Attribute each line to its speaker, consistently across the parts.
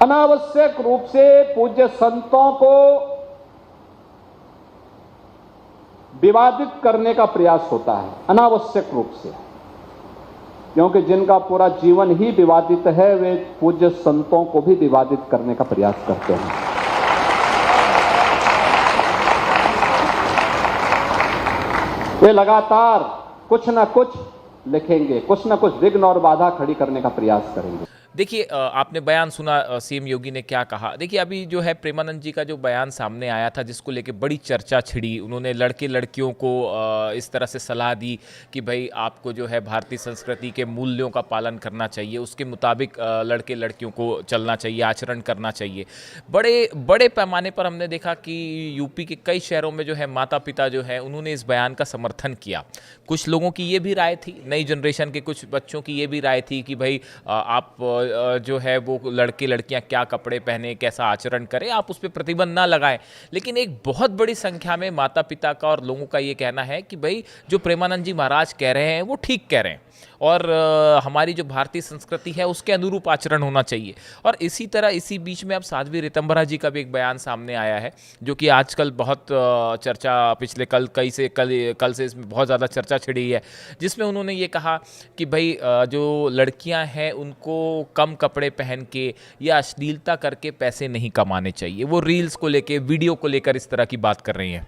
Speaker 1: अनावश्यक रूप से पूज्य संतों को विवादित करने का प्रयास होता है, अनावश्यक रूप से, क्योंकि जिनका पूरा जीवन ही विवादित है वे पूज्य संतों को भी विवादित करने का प्रयास करते हैं। वे लगातार कुछ ना कुछ लिखेंगे, कुछ ना कुछ विघ्न और बाधा खड़ी करने का प्रयास करेंगे।
Speaker 2: देखिए, आपने बयान सुना सीएम योगी ने क्या कहा। देखिए, अभी जो है प्रेमानंद जी का जो बयान सामने आया था, जिसको लेके बड़ी चर्चा छिड़ी, उन्होंने लड़के लड़कियों को इस तरह से सलाह दी कि भाई आपको जो है भारतीय संस्कृति के मूल्यों का पालन करना चाहिए, उसके मुताबिक लड़के लड़कियों को चलना चाहिए, आचरण करना चाहिए। बड़े बड़े पैमाने पर हमने देखा कि यूपी के कई शहरों में जो है माता पिता जो है उन्होंने इस बयान का समर्थन किया। कुछ लोगों की ये भी राय थी, नई जनरेशन के कुछ बच्चों की ये भी राय थी कि भाई आप जो है वो लड़के लड़कियां क्या कपड़े पहने, कैसा आचरण करें, आप उस पर प्रतिबंध ना लगाएं। लेकिन एक बहुत बड़ी संख्या में माता पिता का और लोगों का ये कहना है कि भाई जो प्रेमानंद जी महाराज कह रहे हैं वो ठीक कह रहे हैं और हमारी जो भारतीय संस्कृति है उसके अनुरूप आचरण होना चाहिए। और इसी तरह इसी बीच में अब साध्वी ऋतंभरा जी का भी एक बयान सामने आया है, जो कि आजकल बहुत चर्चा, पिछले कल से इसमें बहुत ज़्यादा चर्चा छिड़ी है, जिसमें उन्होंने ये कहा कि भाई जो लड़कियां हैं उनको कम कपड़े पहन के या अश्लीलता करके पैसे नहीं कमाने चाहिए। वो रील्स को लेके, वीडियो को लेकर इस तरह की बात कर रही हैं।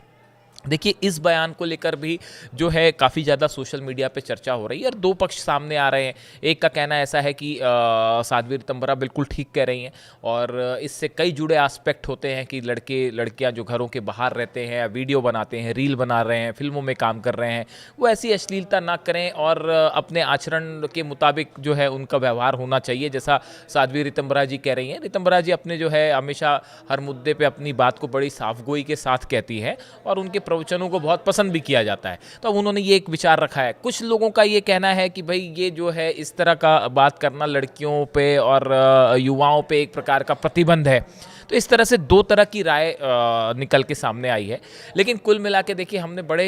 Speaker 2: देखिए, इस बयान को लेकर भी जो है काफ़ी ज़्यादा सोशल मीडिया पे चर्चा हो रही है और दो पक्ष सामने आ रहे हैं। एक का कहना ऐसा है कि साध्वी ऋतंभरा बिल्कुल ठीक कह रही हैं और इससे कई जुड़े एस्पेक्ट होते हैं कि लड़के लड़कियां जो घरों के बाहर रहते हैं, वीडियो बनाते हैं, रील बना रहे हैं, फिल्मों में काम कर रहे हैं, वो ऐसी अश्लीलता ना करें और अपने आचरण के मुताबिक जो है उनका व्यवहार होना चाहिए, जैसा साध्वी ऋतंभरा जी कह रही हैं। ऋतंभरा जी अपने जो है हमेशा हर मुद्दे पर अपनी बात को बड़ी साफगोई के साथ कहती है और उनके प्रवचनों को बहुत पसंद भी किया जाता है। तो अब उन्होंने ये एक विचार रखा है। कुछ लोगों का ये कहना है कि भाई ये जो है इस तरह का बात करना लड़कियों पे और युवाओं पे एक प्रकार का प्रतिबंध है। तो इस तरह से दो तरह की राय निकल के सामने आई है। लेकिन कुल मिला के देखिए, हमने बड़े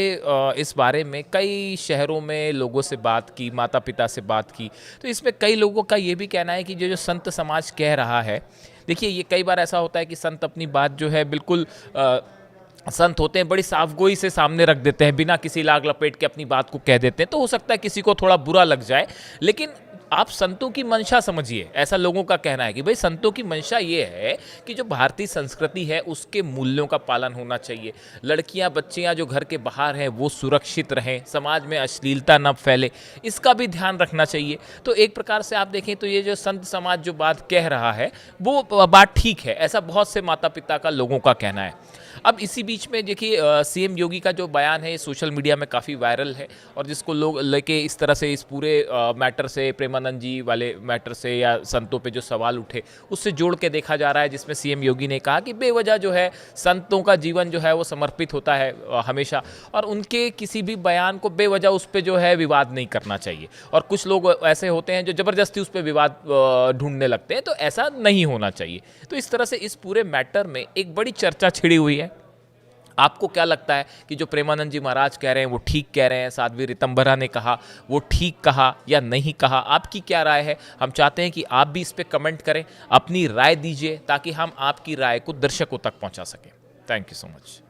Speaker 2: इस बारे में कई शहरों में लोगों से बात की, माता पिता से बात की, तो इसमें कई लोगों का ये भी कहना है कि जो संत समाज कह रहा है, देखिए ये कई बार ऐसा होता है कि संत अपनी बात जो है बिल्कुल संत होते हैं, बड़ी साफगोई से सामने रख देते हैं, बिना किसी लाग लपेट के अपनी बात को कह देते हैं। तो हो सकता है किसी को थोड़ा बुरा लग जाए, लेकिन आप संतों की मंशा समझिए। ऐसा लोगों का कहना है कि भाई संतों की मंशा ये है कि जो भारतीय संस्कृति है उसके मूल्यों का पालन होना चाहिए। लड़कियां बच्चियां जो घर के बाहर हैं वो सुरक्षित रहें, समाज में अश्लीलता न फैले, इसका भी ध्यान रखना चाहिए। तो एक प्रकार से आप देखें तो ये जो संत समाज जो बात कह रहा है वो बात ठीक है, ऐसा बहुत से माता पिता का, लोगों का कहना है। अब इसी बीच में देखिए, सीएम योगी का जो बयान है सोशल मीडिया में काफ़ी वायरल है और जिसको लोग लेके इस तरह से इस पूरे मैटर से, प्रेमानंद जी वाले मैटर से या संतों पे जो सवाल उठे उससे जोड़ के देखा जा रहा है, जिसमें सीएम योगी ने कहा कि बेवजह जो है संतों का जीवन जो है वो समर्पित होता है हमेशा, और उनके किसी भी बयान को बेवजह उस पर जो है विवाद नहीं करना चाहिए। और कुछ लोग ऐसे होते हैं जो ज़बरदस्ती उस पर विवाद ढूंढने लगते हैं, तो ऐसा नहीं होना चाहिए। तो इस तरह से इस पूरे मैटर में एक बड़ी चर्चा छिड़ी हुई है। आपको क्या लगता है कि जो प्रेमानंद जी महाराज कह रहे हैं वो ठीक कह रहे हैं, साध्वी ऋतंभरा ने कहा वो ठीक कहा या नहीं कहा? आपकी क्या राय है? हम चाहते हैं कि आप भी इस पे कमेंट करें, अपनी राय दीजिए, ताकि हम आपकी राय को दर्शकों तक पहुंचा सकें। Thank you so much.